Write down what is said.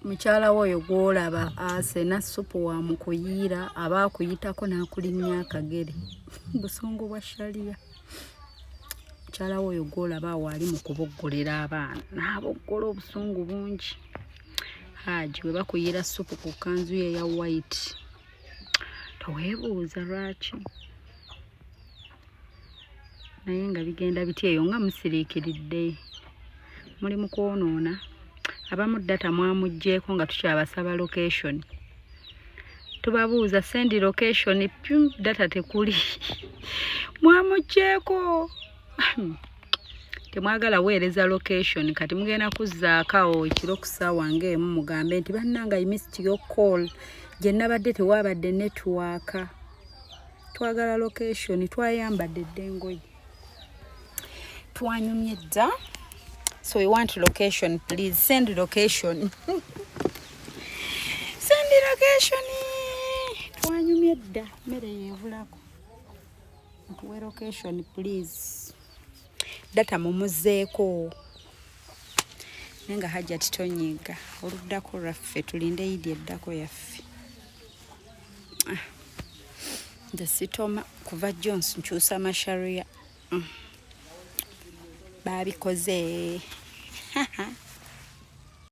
mukyala woyo gwolaba asena supu wa mukuyiira aba akuyitako n'akulinnya akagere busungu bwa sharia. Mukyala woyo gwolaba wali mu kuboggolera abaana n'aboggola obusungu bungi. Haji we bakuyiira supu ku kanzu ye ya white toweebuuza lwaki naye nga bigenda biti eyo nga musiriikiridde muli mu kwonoona. Abamu data mwamugjeeko nga tukyabasaba location. Tubabuuza sendi location data tekuli. Mwamugjeeko. Temwagala weereza location kati mugenda kuzzaakawo ekiro ku ssaawa ng'emu mugambe nti bannanga I missed your call. Gye nabadde tewabadde network. Twagala location twayambadde dda engoye. Twanyumye dda. So we want location, please. Send location. Send location. Twanyumye dda mmere yeebulako. Tuwe location, please. Data mumuzeeko. Nenga hajja titonyiga. Oluddako lwaffe tulinde Idi eddako yaffe. Nze sitoma kuva Jones nkyusa masharia. Babikoze.